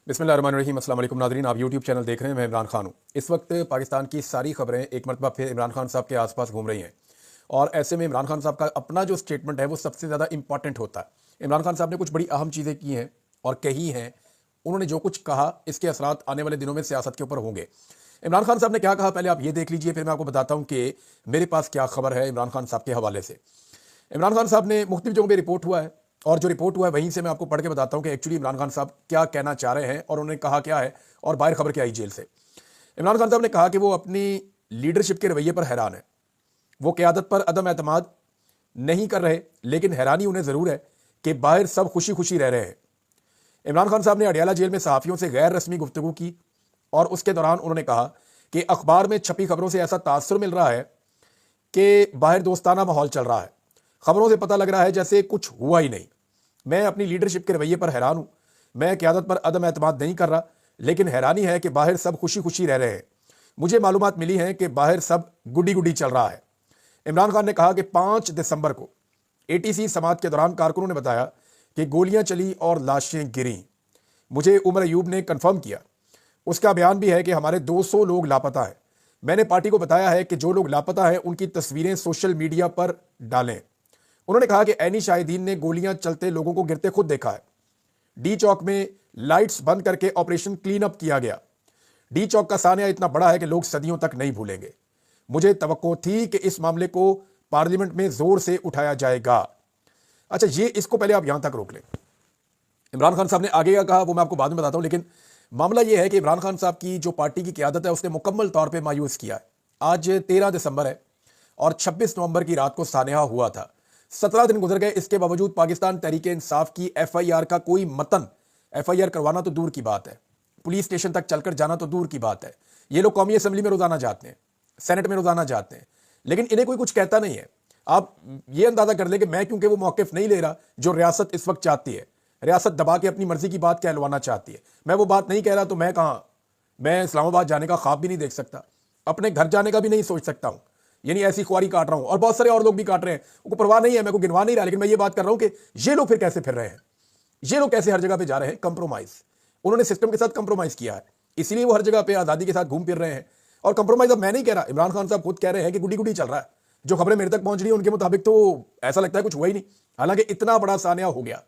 बिस्मिल्लाहिर्रहमानिर्रहीम। अस्सलाम वालेकुम नाज़रीन, आप यूट्यूब चैनल देख रहे हैं। मैं इमरान खान हूँ। इस वक्त पाकिस्तान की सारी खबरें एक मरतबा फिर इमरान खान साहब के आसपास घूम रही हैं और ऐसे में इमरान खान साहब का अपना जो स्टेटमेंट है वो सबसे ज़्यादा इंपॉर्टेंट होता है। इमरान खान साहब ने कुछ बड़ी अहम चीज़ें की हैं और कही हैं। उन्होंने जो कुछ कहा इसके असरात आने वाले दिनों में सियासत के ऊपर होंगे। इमरान खान साहब ने क्या कहा पहले आप ये देख लीजिए, फिर मैं आपको बताता हूँ कि मेरे पास क्या खबर है इमरान खान साहब के हवाले से। इमरान खान साहब ने मुख्तलिफ जगहों पर रिपोर्ट हुआ है और जो रिपोर्ट हुआ है वहीं से मैं आपको पढ़ के बताता हूं कि एक्चुअली इमरान खान साहब क्या कहना चाह रहे हैं और उन्होंने कहा क्या है और बाहर खबर क्या आई जेल से। इमरान खान साहब ने कहा कि वो अपनी लीडरशिप के रवैये पर हैरान है। वो क़यादत पर अदम एतमाद नहीं कर रहे, लेकिन हैरानी उन्हें ज़रूर है कि बाहर सब खुशी खुशी रह रहे हैं। इमरान खान साहब ने अडियाला जेल में सहाफ़ियों से गैर रस्मी गुफ्तगू की और उसके दौरान उन्होंने कहा कि अखबार में छपी खबरों से ऐसा तासुर मिल रहा है कि बाहर दोस्ताना माहौल चल रहा है। खबरों से पता लग रहा है जैसे कुछ हुआ ही नहीं। मैं अपनी लीडरशिप के रवैये पर हैरान हूं। मैं क़यादत पर अदम एतमाद नहीं कर रहा, लेकिन हैरानी है कि बाहर सब खुशी खुशी रह रहे हैं। मुझे मालूमात मिली है कि बाहर सब गुडी गुडी चल रहा है। इमरान खान ने कहा कि 5 दिसंबर को एटीसी समात के दौरान कारकुनों ने बताया कि गोलियां चली और लाशें गिरी। मुझे उमर अयूब ने कन्फर्म किया। उसका बयान भी है कि हमारे 200 लोग लापता हैं। मैंने पार्टी को बताया है कि जो लोग लापता हैं उनकी तस्वीरें सोशल मीडिया पर डालें। उन्होंने कहा कि ऐनी शाहिदीन ने गोलियां चलते लोगों को गिरते खुद देखा है। डी चौक में लाइट्स बंद करके ऑपरेशन क्लीन अप किया गया। डी चौक का सानिया इतना बड़ा है कि लोग सदियों तक नहीं भूलेंगे। मुझे तवक्को थी कि इस मामले को पार्लियामेंट में जोर से उठाया जाएगा। अच्छा, ये इसको पहले आप यहां तक रोक लें। इमरान खान साहब ने आगे क्या कहा वो मैं आपको बाद में बताता हूं, लेकिन मामला यह है कि इमरान खान साहब की जो पार्टी की क़यादत है उसने मुकम्मल तौर पर मायूस किया है। आज 13 दिसंबर है और 26 नवंबर की रात को सानिया हुआ था। 17 दिन गुजर गए, इसके बावजूद पाकिस्तान तहरीक इंसाफ की एफआईआर का कोई मतन, एफआईआर करवाना तो दूर की बात है, पुलिस स्टेशन तक चलकर जाना तो दूर की बात है। ये लोग कौमी असेंबली में रोजाना जाते हैं, सेनेट में रोजाना जाते हैं, लेकिन इन्हें कोई कुछ कहता नहीं है। आप ये अंदाजा कर ले कि मैं क्योंकि वो मौक़िफ़ नहीं ले रहा जो रियासत इस वक्त चाहती है। रियासत दबा के अपनी मर्जी की बात कहलवाना चाहती है। मैं वो बात नहीं कह रहा तो मैं कहां, मैं इस्लामाबाद जाने का ख्वाब भी नहीं देख सकता, अपने घर जाने का भी नहीं सोच सकता हूं। यानी ऐसी खुआरी काट रहा हूं और बहुत सारे और लोग भी काट रहे हैं, उनको परवाह नहीं है, मैं को गिनवा नहीं रहा, लेकिन मैं ये बात कर रहा हूं कि ये लोग फिर कैसे फिर रहे हैं, ये लोग कैसे हर जगह पे जा रहे हैं। कंप्रोमाइज, उन्होंने सिस्टम के साथ कंप्रोमाइज किया है, इसलिए वो हर जगह पे आजादी के साथ घूम फिर रहे हैं। और कंप्रोमाइज अब मैं नहीं कह रहा, इमरान खान साहब खुद कह रहे हैं कि गुडी गुडी चल रहा है। जो खबरें मेरे तक पहुंच रही है उनके मुताबिक तो ऐसा लगता है कुछ हुआ ही नहीं, हालांकि इतना बड़ा सानिया हो गया।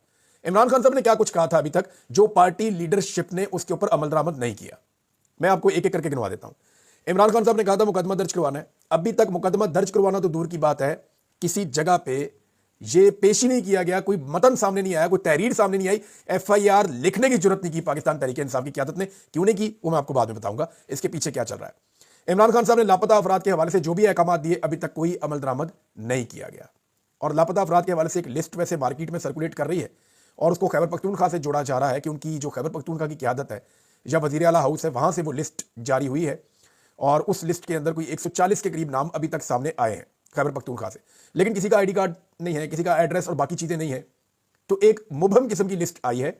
इमरान खान साहब ने क्या कुछ कहा था अभी तक जो पार्टी लीडरशिप ने उसके ऊपर अमल दरामद नहीं किया, मैं आपको एक एक करके गिनवा देता हूं। इमरान खान साहब ने कहा था मुकदमा दर्ज करवाना है। अभी तक मुकदमा दर्ज करवाना तो दूर की बात है, किसी जगह पे ये पेश ही नहीं किया गया, कोई मतन सामने नहीं आया, कोई तहरीर सामने नहीं आई, एफआईआर लिखने की जरूरत नहीं की पाकिस्तान तहरीक इंसाफ की क़यादत ने। क्यों नहीं की वो मैं आपको बाद में बताऊंगा, इसके पीछे क्या चल रहा है। इमरान खान साहब ने लापता अफराद के हवाले से जो भी अहकाम दिए अभी तक कोई अमल दरामद नहीं किया गया। और लापता अफराद के हवाले से एक लिस्ट वैसे मार्केट में सर्कुलेट कर रही है और उसको खैबर पख्तूनख्वा से जोड़ा जा रहा है कि उनकी जो खैबर पख्तूनख्वा की क़यादत है या वज़ीर आला हाउस है वहां से वो लिस्ट जारी हुई है और उस लिस्ट के अंदर कोई 140 के करीब नाम अभी तक सामने आए हैं खैबर पख्तूनख्वा से, लेकिन किसी का आईडी कार्ड नहीं है, किसी का एड्रेस और बाकी चीज़ें नहीं है। तो एक मुबहम किस्म की लिस्ट आई है,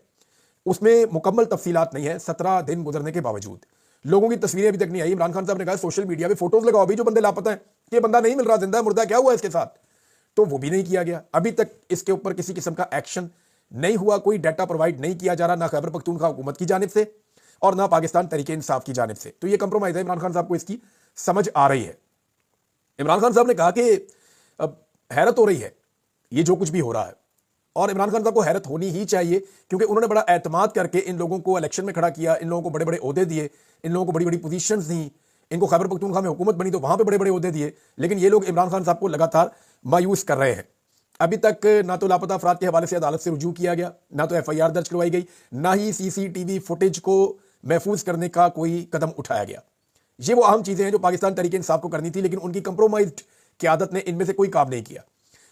उसमें मुकम्मल तफसीलात नहीं है। 17 दिन गुजरने के बावजूद लोगों की तस्वीरें अभी तक नहीं आई। इमरान खान साहब ने कहा सोशल मीडिया पे फोटोज लगाओ अभी जो बंदे लापता है, ये बंदा नहीं मिल रहा, जिंदा मुर्दा क्या हुआ इसके साथ, तो वो भी नहीं किया गया। अभी तक इसके ऊपर किसी किस्म का एक्शन नहीं हुआ, कोई डाटा प्रोवाइड नहीं किया जा रहा, ना खैबर पख्तूनख्वा हुकूमत की जानिब से और ना पाकिस्तान तहरीक इंसाफ की जानिब से। तो ये कंप्रोमाइज है, इमरान खान साहब को इसकी समझ आ रही है। इमरान खान साहब ने कहा कि अब हैरत हो रही है ये जो कुछ भी हो रहा है, और इमरान खान साहब को हैरत होनी ही चाहिए क्योंकि उन्होंने बड़ा एतमाद करके इन लोगों को इलेक्शन में खड़ा किया, इन लोगों को बड़े बड़े ओहदे दिए, इन लोगों को बड़ी बड़ी पोजीशंस दी, इनको खैबर पख्तूनख्वा में हुकूमत बनी तो वहां पे बड़े बड़े ओहदे दिए, लेकिन ये लोग इमरान खान साहब को लगातार मायूस कर रहे हैं। अभी तक ना तो लापता अफराद के हवाले से अदालत से रुजू किया गया, ना तो एफआईआर दर्ज करवाई गई, ना ही सीसीटीवी फुटेज को महफूज करने का कोई कदम उठाया गया। ये वो अहम चीजें हैं जो पाकिस्तान तहरीक इंसाफ को करनी थी, लेकिन उनकी कंप्रोमाइज्ड क़यादत ने इनमें से कोई काम नहीं किया।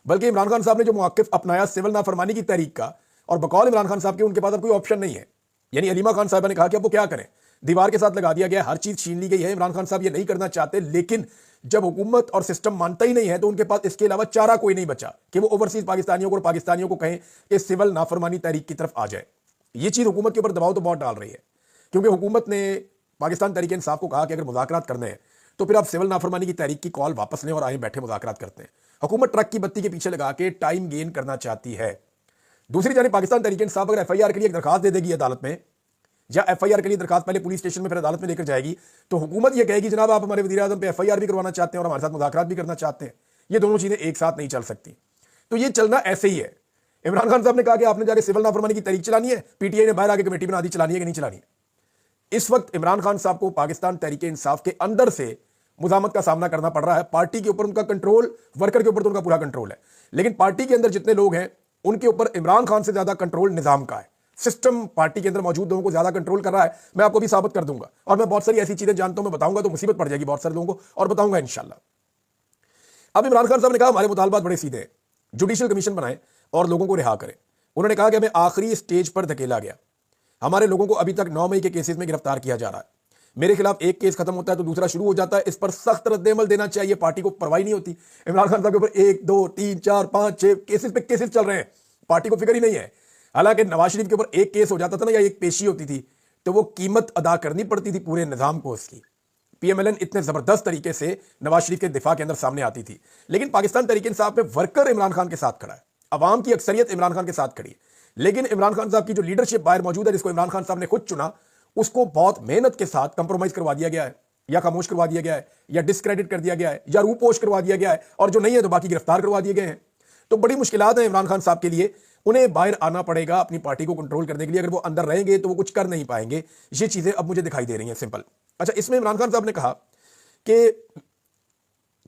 बल्कि इमरान खान साहब ने जो मौक़िफ़ अपनाया सिविल नाफरमानी की तहरीक का, और बकौल इमरान खान साहब के उनके पास अब कोई ऑप्शन नहीं है। यानी अलीमा खान साहब ने कहा कि अब वो क्या करें, दीवार के साथ लगा दिया गया, हर चीज छीन ली गई है। इमरान खान साहब ये नहीं करना चाहते, लेकिन जब हुकूमत और सिस्टम मानता ही नहीं है तो उनके पास इसके अलावा चारा कोई नहीं बचा कि वो ओवरसीज पाकिस्तानियों को और पाकिस्तानियों को कहें कि सिविल नाफरमानी तहरीक की तरफ आ जाए। ये चीज हुकूमत के ऊपर दबाव तो बहुत डाल रही है, क्योंकि हुकूमत ने पाकिस्तान तहरीक इंसाफ को कहा कि अगर मुज़ाकरात करने हैं तो फिर आप सिविल नाफरमानी की तहरीक की कॉल वापस लें और आए बैठे मुज़ाकरात करते हैं। हुकूमत ट्रक की बत्ती के पीछे लगा के टाइम गेन करना चाहती है। दूसरी जानिब पाकिस्तान तहरीक इंसाफ अगर एफआईआर के लिए एक दरखास्त दे देगी अदालत में या एफआईआर के लिए दरखास्त पहले पुलिस स्टेशन में फिर अदालत में लेकर जाएगी, तो हुकूमत यह कहेगी जनाब आप हमारे वज़ीर आज़म पे एफआईआर भी करवाना चाहते हैं और हमारे साथ मुज़ाकरात भी करना चाहते हैं। ये दोनों चीज़ें एक साथ नहीं चल सकती। तो ये चलना ऐसे ही है। इमरान खान साहब ने कहा कि आपने जाके सिविल नाफरमानी की तहरीक चलानी है, पीटीआई ने बाहर आके कमेटी बना दी, चलानी है कि नहीं चलानी है। इस वक्त इमरान खान साहब को पाकिस्तान तहरीके इंसाफ के अंदर से मुजामत का सामना करना पड़ रहा है। पार्टी के ऊपर उनका कंट्रोल, वर्कर के ऊपर तो उनका पूरा कंट्रोल है, लेकिन पार्टी के अंदर जितने लोग हैं उनके ऊपर इमरान खान से ज्यादा कंट्रोल निजाम का है। सिस्टम पार्टी के अंदर मौजूद लोगों को ज्यादा कंट्रोल कर रहा है। मैं आपको भी साबित कर दूंगा, और मैं बहुत सारी ऐसी चीजें जानता हूं, मैं बताऊंगा तो मुसीबत पड़ जाएगी बहुत सारे लोगों को, और बताऊंगा इंशाल्लाह। अब इमरान खान साहब ने कहा हमारे मुतालबात बड़े सीधे हैं, जुडिशियल कमीशन बनाएं और लोगों को रिहा करें। उन्होंने कहा कि हमें आखिरी स्टेज पर धकेला गया, हमारे लोगों को अभी तक 9 मई के केसेस में गिरफ्तार किया जा रहा है। मेरे खिलाफ एक केस खत्म होता है तो दूसरा शुरू हो जाता है, इस पर सख्त रद्देमल देना चाहिए। पार्टी को परवाही नहीं होती। इमरान खान साहब के ऊपर 1 2 3 4 5 6 केसेस पे केसेस चल रहे हैं, पार्टी को फिक्र ही नहीं है। हालांकि नवाज शरीफ के ऊपर एक केस हो जाता था ना, या एक पेशी होती थी, तो वो कीमत अदा करनी पड़ती थी पूरे निजाम को उसकी। पीएमएलएन इतने जबरदस्त तरीके से नवाज शरीफ के दिफा के अंदर सामने आती थी, लेकिन पाकिस्तान तहरीक इंसाफ में वर्कर इमरान खान के साथ खड़ा है, अवाम की अक्सरियत इमरान खान के साथ खड़ी है। लेकिन इमरान खान साहब की जो लीडरशिप बाहर मौजूद है, जिसको इमरान खान साहब ने खुद चुना, उसको बहुत मेहनत के साथ कंप्रोमाइज करवा दिया गया है, या खामोश करवा दिया गया है, या डिस्क्रेडिट कर दिया गया है, या रूपोश करवा दिया गया है, और जो नहीं है तो बाकी गिरफ्तार करवा दिए गए हैं। तो बड़ी मुश्किलात है इमरान खान साहब के लिए। उन्हें बाहर आना पड़ेगा अपनी पार्टी को कंट्रोल करने के लिए। अगर वो अंदर रहेंगे तो वो कुछ कर नहीं पाएंगे। ये चीजें अब मुझे दिखाई दे रही हैं, सिंपल। अच्छा, इसमें इमरान खान साहब ने कहा कि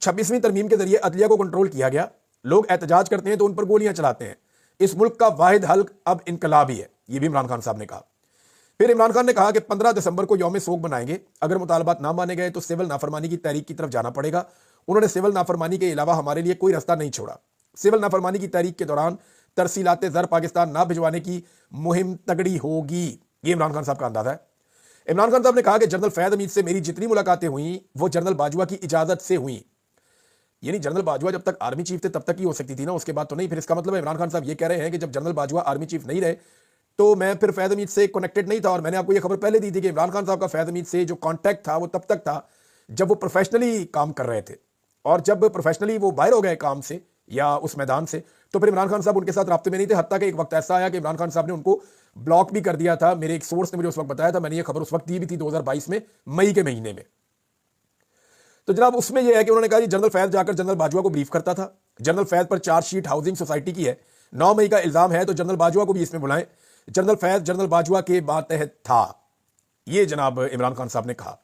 26वीं तरमीम के जरिए अदलिया को कंट्रोल किया गया, लोग एहतजाज करते हैं तो उन पर गोलियां चलाते हैं, इस मुल्क का वाहिद हल अब इनकलाब ही है। यह भी इमरान खान साहब ने कहा। फिर इमरान खान ने कहा कि 15 दिसंबर को यौम सोग बनाएंगे, अगर मुतालबात ना माने गए तो सिविल नाफरमानी की तहरीक की तरफ जाना पड़ेगा। उन्होंने सिविल नाफरमानी के अलावा हमारे लिए कोई रास्ता नहीं छोड़ा। सिविल नाफरमानी की तहरीक के दौरान तरसीलाते ज़र पाकिस्तान ना भिजवाने की मुहिम तगड़ी होगी। ये इमरान खान साहब का अंदाजा है। इमरान खान साहब ने कहा कि जनरल फैद हमीद से मेरी जितनी मुलाकातें हुई वो जनरल बाजवा की इजाजत से हुई। यानी जनरल बाजवा जब तक आर्मी चीफ थे तब तक ही हो सकती थी ना, उसके बाद तो नहीं। फिर इसका मतलब इमरान खान साहब ये कह रहे हैं कि जब जनरल बाजवा आर्मी चीफ नहीं रहे तो मैं फिर फैद हमीद से कनेक्टेड नहीं था। और मैंने आपको ये खबर पहले दी थी कि इमरान खान साहब का फैद हमीद से जो कॉन्टैक्ट था वो तब तक था जब वो प्रोफेशनली काम कर रहे थे, और जब प्रोफेशनली वो बाहर हो गए काम से या उस मैदान से, तो फिर इमरान खान साहब उनके साथ राब्ते में नहीं थे। हत्ता कि एक वक्त ऐसा आया कि इमरान खान साहब ने उनको ब्लॉक भी कर दिया था। मेरे एक सोर्स ने मुझे उस वक्त बताया था, मैंने ये खबर उस वक्त दी भी थी 2022 में मई के महीने में। तो जनाब उसमें यह है कि उन्होंने कहा कि जनरल फैद जाकर जनरल बाजवा को ब्रीफ करता था। जनरल फैद पर चार्जशीट हाउसिंग सोसाइटी की है, 9 मई का इल्जाम है, तो जनरल बाजवा को भी इसमें बुलाएं। जनरल फैद जनरल बाजवा के मातहत था, ये जनाब इमरान खान साहब ने कहा।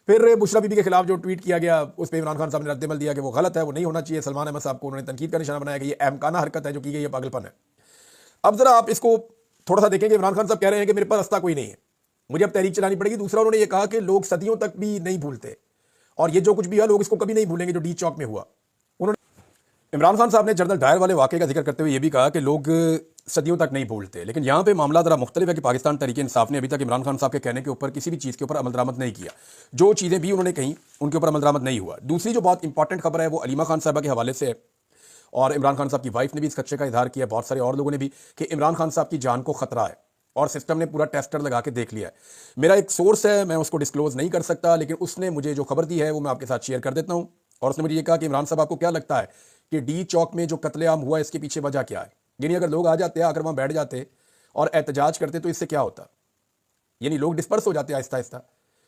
फिर बुशरा बीबी के खिलाफ जो ट्वीट किया गया उस पर इमरान खान साहब ने रद्दमल दिया कि वो गलत है, वो नहीं होना चाहिए। सलमान अहमद साहब को उन्होंने तनकीद का निशाना बनाया कि ये अहमकाना हरकत है जो की गई है, पागलपन है। अब जरा आप इसको थोड़ा सा देखेंगे। इमरान खान साहब कह रहे हैं कि मेरे पास रास्ता कोई नहीं है, मुझे अब तहरीक चलानी पड़ेगी। दूसरा उन्होंने ये कहा कि लोग सदियों तक भी नहीं भूलते, और ये जो कुछ भी है लोग इसको कभी नहीं भूलेंगे जो डी चौक में हुआ। उन्होंने इमरान खान साहब ने जनरल डायर वाले वाकये का जिक्र करते हुए ये भी कहा कि लोग सदियों तक नहीं भूलते। लेकिन यहाँ पे मामला जरा मुख्तलिफ है कि पाकिस्तान तहरीक इंसाफ ने अभी तक इमरान खान साहब के कहने के ऊपर किसी भी चीज़ के ऊपर अमल दरामद नहीं किया। जो चीज़ें भी उन्होंने कहीं उनके ऊपर अमल दरामद नहीं हुआ। दूसरी जो बहुत इंपॉर्टेंट खबर है वो अलीमा खान साहबा के हवाले से है, और इमरान खान साहब की वाइफ ने भी इस खदशे का इजहार किया, बहुत सारे और लोगों ने भी, कि इमरान खान साहब की जान को खतरा है, और सिस्टम ने पूरा टेस्टर लगा के देख लिया है। मेरा एक सोर्स है, मैं उसको डिस्क्लोज नहीं कर सकता, लेकिन उसने मुझे जो खबर दी है वो मैं आपके साथ शेयर कर देता हूँ। और उसने मुझे ये कहा कि इमरान साहब आपको क्या लगता है कि डी चौक में जो कत्लेआम हुआ इसके पीछे वजह क्या है? यानी अगर लोग आ जाते, आकर वहाँ बैठ जाते और एहतजाज करते तो इससे क्या होता? यानी लोग डिस्पर्स हो जाते आहिस्ता आहिस्ता।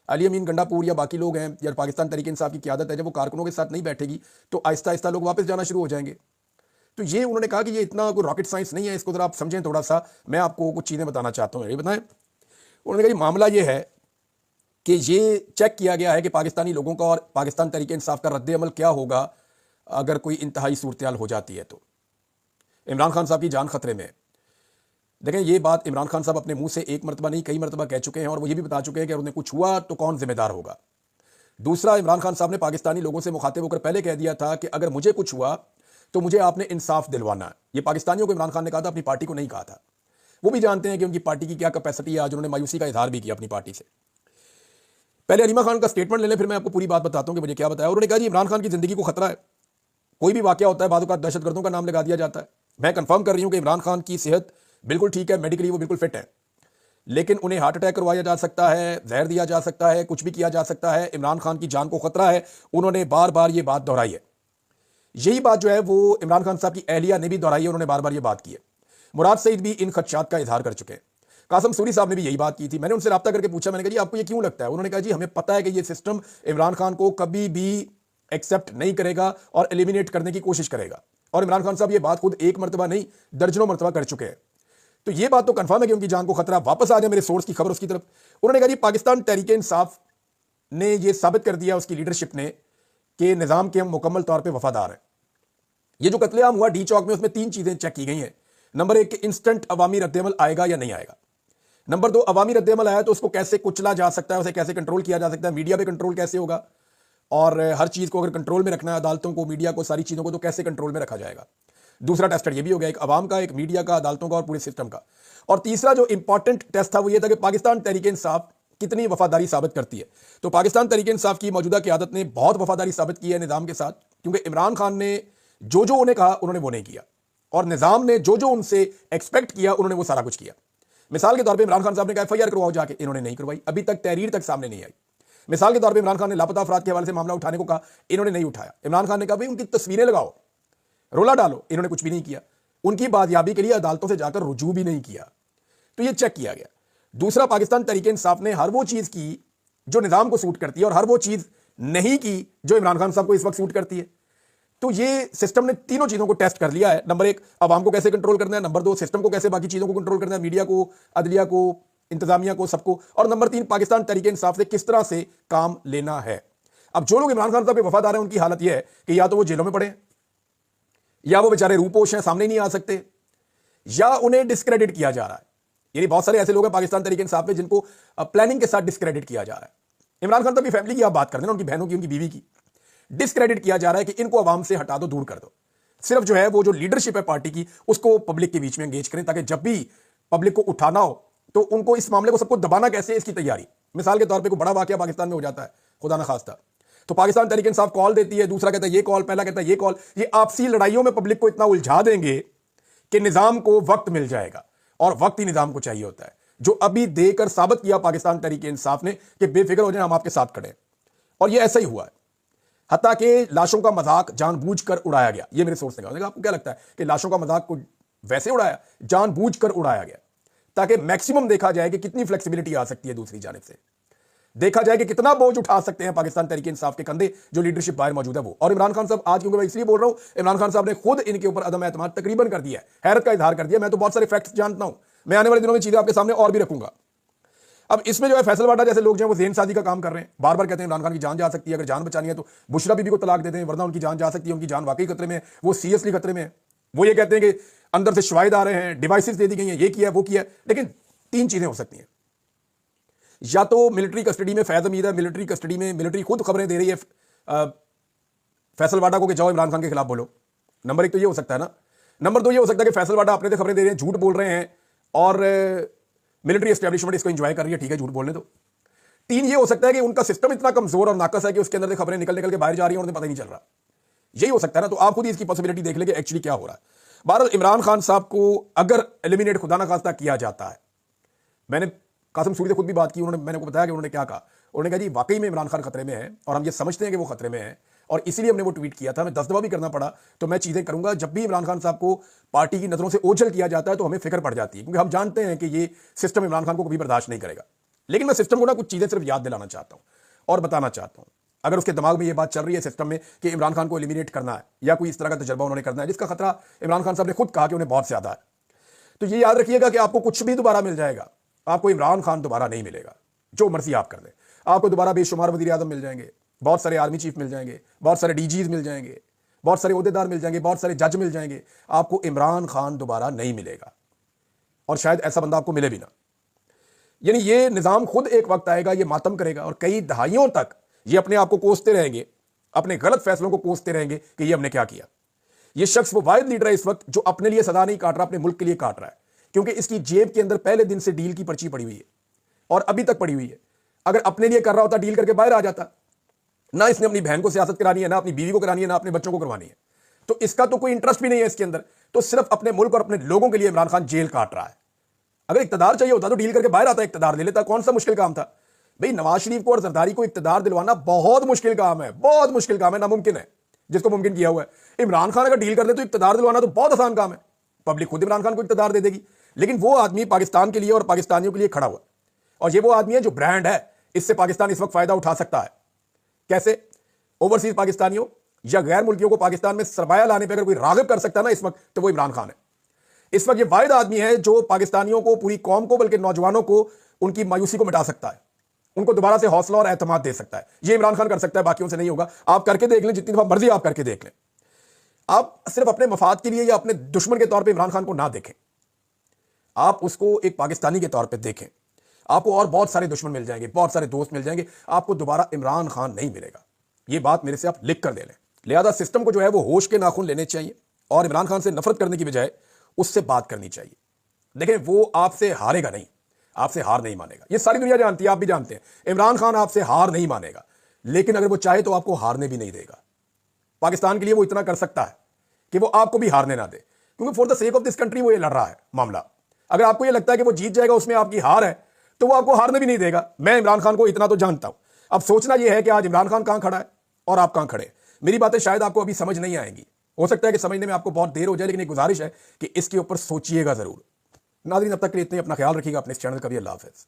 अली अमीन गंडापुर या बाकी लोग हैं, या पाकिस्तान तहरीक इंसाफ की क़यादत है, जब वो कारकुनों के साथ नहीं बैठेगी तो आहिस्ता आहिस्ता लोग वापस जाना शुरू हो जाएंगे। तो ये उन्होंने कहा कि ये इतना कोई रॉकेट साइंस नहीं है, इसको जरा आप समझें थोड़ा सा। मैं आपको कुछ चीज़ें बताना चाहता हूँ, ये बताएं। उन्होंने कहा मामला ये है कि ये चेक किया गया है कि पाकिस्तानी लोगों का और पाकिस्तान तहरीक इंसाफ का रद्द अमल क्या होगा अगर कोई इंतहाई सूरत हाल हो जाती है। तो इमरान खान साहब की जान खतरे में। देखें, ये बात इमरान खान साहब अपने मुंह से एक मरतबा नहीं कई मरतबा कह चुके हैं, और वो ये भी बता चुके हैं कि अगर उन्हें कुछ हुआ तो कौन जिम्मेदार होगा। दूसरा, इमरान खान साहब ने पाकिस्तानी लोगों से मुखातिब होकर पहले कह दिया था कि अगर मुझे कुछ हुआ तो मुझे आपने इंसाफ दिलवाना है। ये पाकिस्तानियों को इमरान खान ने कहा था, अपनी पार्टी को नहीं कहा था। वो भी जानते हैं कि उनकी पार्टी की क्या कैपेसिटी है। आज उन्होंने मायूसी का इजहार भी किया अपनी पार्टी से। पहले अलीमा खान का स्टेटमेंट ले लें, फिर मैं आपको पूरी बात बताता हूं कि मुझे क्या बताया। उन्होंने कहा जी इमरान खान की जिंदगी को खतरा है, कोई भी वाकया होता है बाद में दहशतगर्दों का नाम लगा दिया जाता है। मैं कंफर्म कर रही हूं कि इमरान खान की सेहत बिल्कुल ठीक है, मेडिकली वो बिल्कुल फिट है, लेकिन उन्हें हार्ट अटैक करवाया जा सकता है, जहर दिया जा सकता है, कुछ भी किया जा सकता है। इमरान खान की जान को खतरा है। उन्होंने बार बार ये बात दोहराई है। यही बात जो है वो इमरान खान साहब की अहलिया ने भी दोहराई है, उन्होंने बार बार ये बात की है। मुराद सईद भी इन खदशात का इजहार कर चुके हैं। कासिम सूरी साहब ने भी यही बात की थी। मैंने उनसे रब्ता करके पूछा, मैंने कहा जी आपको ये क्यों लगता है? उन्होंने कहा जी हमें पता है कि ये सिस्टम इमरान खान को कभी भी एक्सेप्ट नहीं करेगा और एलिमिनेट करने की कोशिश करेगा। और इमरान खान साहब ये बात खुद एक मरतबा नहीं दर्जनों मरतबा कर चुके हैं। तो ये बात तो कंफर्म है कि उनकी जान को खतरा। वापस आ जाए मेरे सोर्स की खबर उसकी तरफ। उन्होंने कहा जी पाकिस्तान तहरीक इंसाफ ने यह साबित कर दिया, उसकी लीडरशिप ने, कि निजाम के हम मुकम्मल तौर पर वफादार हैं। ये जो कत्लेआम हुआ डी चौक में, उसमें 3 चीजें चेक की गई हैं। नंबर 1 कि इंस्टेंट अवामी रद्देअमल आएगा या नहीं आएगा। नंबर 2 अवामी रद्देअमल आया तो उसको कैसे कुचला जा सकता है, उसे कैसे कंट्रोल किया जा सकता है, मीडिया पे कंट्रोल कैसे होगा, और हर चीज को अगर कंट्रोल में रखना है, अदालतों को, मीडिया को, सारी चीजों को, तो कैसे कंट्रोल में रखा जाएगा। दूसरा टेस्ट ये भी हो गया, एक अवाम का, एक मीडिया का, अदालतों का और पूरे सिस्टम का। और तीसरा जो इंपॉर्टेंट टेस्ट था वो ये था कि पाकिस्तान तहरीक इंसाफ कितनी वफादारी साबित करती है। तो पाकिस्तान तहरीक इंसाफ की मौजूदा क़यादत ने बहुत वफादारी साबित की है निज़ाम के साथ, क्योंकि इमरान खान ने जो जो उन्हें कहा उन्होंने वो नहीं किया, और निज़ाम ने जो जो उनसे एक्सपेक्ट किया उन्होंने वो सारा कुछ किया। मिसाल के तौर पर इमरान खान साहब ने कहा FIR करवाओ जाके, इन्होंने नहीं करवाई, अभी तक तहरीर तक सामने नहीं आई। मिसाल के तौर पर इमरान खान ने लापता अफराद के हवाले से मामला उठाने को कहा, इन्होंने नहीं उठाया। इमरान खान ने कहा भाई उनकी तस्वीरें लगाओ, रोला डालो, इन्होंने कुछ भी नहीं किया। उनकी बादयाबी के लिए अदालतों से जाकर रुजू भी नहीं किया। तो ये चेक किया गया। दूसरा, पाकिस्तान तहरीक इंसाफ ने हर वो चीज की जो निजाम को सूट करती है और हर वो चीज नहीं की जो इमरान खान साहब को इस वक्त सूट करती है। तो ये सिस्टम ने तीनों चीजों को टेस्ट कर लिया है। नंबर 1 अवाम को कैसे कंट्रोल करना है, नंबर 2 सिस्टम को कैसे बाकी चीजों को कंट्रोल करना है, मीडिया को, अदलिया को, इंतजामिया को, सबको, और नंबर 3 पाकिस्तान तहरीक इंसाफ से किस तरह से काम लेना है। अब जो लोग इमरान खान साहब के वफादार हैं उनकी हालत यह है कि या तो वो जेलों में पड़े, या वो बेचारे रूपोश हैं, सामने नहीं आ सकते, या उन्हें डिस्क्रेडिट किया जा रहा है। यानी बहुत सारे ऐसे लोग हैं पाकिस्तान तहरीक इंसाफ में जिनको प्लानिंग के साथ डिस्क्रेडिट किया जा रहा है। इमरान खान साहब की फैमिली की आप बात कर देना, उनकी बहनों की, उनकी बीवी की, डिस्क्रेडिट किया जा रहा है कि इनको अवाम से हटा दो, दूर कर दो। सिर्फ जो है वो जो लीडरशिप है पार्टी की उसको पब्लिक के बीच में एंगेज करें, ताकि जब भी पब्लिक को उठाना हो तो उनको इस मामले को सबको दबाना कैसे, इसकी तैयारी। मिसाल के तौर पर कोई बड़ा वाकया पाकिस्तान में हो जाता है, खुदा न खास्ता, तो पाकिस्तान तहरीक इंसाफ कॉल देती है, दूसरा कहता है ये कॉल, पहला कहता है ये कॉल। ये आपसी लड़ाइयों में पब्लिक को इतना उलझा देंगे कि निजाम को वक्त मिल जाएगा, और वक्त ही निजाम को चाहिए होता है, जो अभी देकर साबित किया पाकिस्तान तहरीक इंसाफ ने कि बेफिक्र हो जाए, हम आपके साथ खड़े हैं। और ये ऐसा ही हुआ है। हत्ता कि लाशों का मजाक जानबूझकर उड़ाया गया। ये मेरे सोर्स ने कहा। आपको क्या लगता है कि लाशों का मजाक को वैसे उड़ाया, जानबूझकर उड़ाया गया, ताकि मैक्सिमम देखा जाए कि कितनी फ्लेक्सिबिलिटी आ सकती है, दूसरी जानिब से देखा जाए कि कितना बोझ उठा सकते हैं पाकिस्तान तहरीक इंसाफ के कंधे जो लीडरशिप बाहर मौजूद है वो। और इमरान खान साहब, आज क्योंकि मैं इसलिए बोल रहा हूं, इमरान खान साहब ने खुद इनके ऊपर अदम एतमाद तकरीबन कर दिया है, हैरत का इजहार कर दिया। मैं तो बहुत सारे फैक्ट्स जानता हूं, मैं आने वाले दिनों में चीजें आपके सामने और भी रखूंगा। अब इसमें जो है फैसल वाडा जैसे लोग जो है वो ज़हन साजी का काम कर रहे हैं, बार बार कहते हैं इमरान खान की जान जा सकती है, अगर जान बचानी है तो बुशरा बीबी को तलाक देते हैं, वरना उनकी जान जा सकती है, उनकी जान वाकई खतरे में है, वो सीरियसली खतरे में है। वो ये कहते हैं कि अंदर से शवाहिद आ रहे हैं, डिवाइसेस दे दी गई हैं, ये किया वो किया। लेकिन 3 चीजें हो सकती हैं, या तो मिलिट्री कस्टडी में, फैज़ हमीद है मिलिट्री कस्टडी में, मिलिट्री खुद खबरें दे रही है फैसल वाडा को कि जाओ इमरान खान के खिलाफ बोलो। नंबर 1 तो ये हो सकता है ना। नंबर 2 ये हो सकता है कि फैसल वाडा अपने से खबरें दे रहे हैं, झूठ बोल रहे हैं, और मिलिट्री एस्टेब्लिशमेंट इसको एंजॉय कर रही है, ठीक है झूठ बोलने दो। 3 ये हो सकता है कि उनका सिस्टम इतना कमजोर और नाकस है कि उसके अंदर से खबरें निकल निकल के बाहर जा रही हैं और उन्हें पता ही नहीं चल रहा। यही हो सकता है ना। तो आप खुद ही इसकी पॉसिबिलिटी देख लेंगे एक्चुअली क्या हो रहा है। बहरहाल इमरान खान साहब को अगर एलिमिनेट खुदा ना खास्ता किया जाता है, मैंने कासिम सूरी से खुद भी बात की, उन्होंने, मैंने को बताया कि उन्होंने क्या कहा। उन्होंने कहा जी वाकई में इमरान खान खतरे में है, और हम ये समझते हैं कि वो खतरे में है, और इसीलिए हमने वो ट्वीट किया था। हमें 10 दफा भी करना पड़ा तो मैं चीजें करूंगा। जब भी इमरान खान साहब को पार्टी की नजरों से ओझल किया जाता है तो हमें फिक्र पड़ जाती है, क्योंकि हम जानते हैं कि ये सिस्टम इमरान खान को कभी बर्दाश्त नहीं करेगा। लेकिन मैं सिस्टम को ना कुछ चीजें सिर्फ याद दिलाना चाहता हूं और बताना चाहता हूं। अगर उसके दिमाग में ये बात चल रही है सिस्टम में कि इमरान खान को एलिमिनेट करना है, या कोई इस तरह का तजर्बा उन्होंने करना है जिसका खतरा इमरान खान साहब ने खुद कहा कि उन्हें बहुत ज्यादा है, तो ये याद रखिएगा कि आपको कुछ भी दोबारा मिल जाएगा, आपको इमरान खान दोबारा नहीं मिलेगा। जो मर्जी आप कर दें, आपको दोबारा बेशुमार वज़ीर आज़म मिल जाएंगे, बहुत सारे आर्मी चीफ मिल जाएंगे, बहुत सारे DGs मिल जाएंगे, बहुत सारे ओहदेदार मिल जाएंगे, बहुत सारे जज मिल जाएंगे, आपको इमरान खान दोबारा नहीं मिलेगा, और शायद ऐसा बंदा आपको मिले भी ना। यानी ये निज़ाम खुद एक वक्त आएगा, ये मातम करेगा, और कई दहाइयों तक ये अपने आप को कोसते रहेंगे, अपने गलत फैसलों को कोसते रहेंगे कि ये हमने क्या किया। ये शख्स वो वाहिद लीडर है इस वक्त जो अपने लिए सदा नहीं काट रहा, अपने मुल्क के लिए काट रहा है, क्योंकि इसकी जेब के अंदर पहले दिन से डील की पर्ची पड़ी हुई है, और अभी तक पड़ी हुई है। अगर अपने लिए कर रहा होता, डील करके बाहर आ जाता। ना इसने अपनी बहन को सियासत करानी है, ना अपनी बीवी को करानी है, ना अपने बच्चों को करवानी है, तो इसका तो कोई इंटरेस्ट भी नहीं है इसके अंदर। तो सिर्फ अपने मुल्क और अपने लोगों के लिए इमरान खान जेल काट रहा है। अगर इक्तदार चाहिए होता तो डील करके बाहर आता, इक्तदार ले लेता, कौन सा मुश्किल काम था भाई। नवाज शरीफ को और जरदारी को इक्तदार दिलवाना बहुत मुश्किल काम है, बहुत मुश्किल काम है, नामुमकिन है जिसको मुमकिन किया हुआ है। इमरान खान अगर डील कर दे तो इक्तदार दिलवाना तो बहुत आसान काम है, पब्लिक खुद इमरान खान को इक्तदार दे देगी। लेकिन वो आदमी पाकिस्तान के लिए और पाकिस्तानियों के लिए खड़ा हुआ, और ये वो आदमी है जो ब्रांड है, इससे पाकिस्तान इस वक्त फायदा उठा सकता है। कैसे? ओवरसीज पाकिस्तानियों या गैर मुल्कियों को पाकिस्तान में सरमाया लाने पर अगर कोई राग़िब कर सकता है ना इस वक्त, तो वो इमरान खान है। इस वक्त ये वाहिद आदमी है जो पाकिस्तानियों को, पूरी कौम को, बल्कि नौजवानों को उनकी मायूसी को मिटा सकता है, उनको दोबारा से हौसला और एतमाद दे सकता है। ये इमरान खान कर सकता है, बाकियों से नहीं होगा। आप करके देख लें, जितनी दफा मर्जी आप करके देख लें। आप सिर्फ अपने मफाद के लिए या अपने दुश्मन के तौर पे इमरान खान को ना देखें, आप उसको एक पाकिस्तानी के तौर पे देखें। आपको और बहुत सारे दुश्मन मिल जाएंगे, बहुत सारे दोस्त मिल जाएंगे, आपको दोबारा इमरान खान नहीं मिलेगा। ये बात मेरे से आप लिख कर दे लें। लिहाजा सिस्टम को जो है वो होश के नाखून लेने चाहिए और इमरान खान से नफरत करने की बजाय उससे बात करनी चाहिए। देखें, वो आपसे हारेगा नहीं, आपसे हार नहीं मानेगा। ये सारी दुनिया जानती है, आप भी जानते हैं। इमरान खान आपसे हार नहीं मानेगा, लेकिन अगर वो चाहे तो आपको हारने भी नहीं देगा। पाकिस्तान के लिए वो इतना कर सकता है कि वो आपको भी हारने ना दे, क्योंकि for the sake of this country वो ये लड़ रहा है मामला। अगर आपको ये लगता है कि वो जीत जाएगा, उसमें आपकी हार है, तो वो आपको हारने भी नहीं देगा। मैं इमरान खान को इतना तो जानता हूं। अब सोचना यह है कि आज इमरान खान कहां खड़ा है और आप कहां खड़े हैं। मेरी बातें शायद आपको अभी समझ नहीं आएंगी, हो सकता है कि समझने में आपको बहुत देर हो जाए, लेकिन एक गुजारिश है कि इसके ऊपर सोचिएगा जरूर। नाज़रीन, अब तक के लिए इतने, अपना ख्याल रखिएगा, अपने इस चैनल का भी। अल्लाह हाफ़िज़।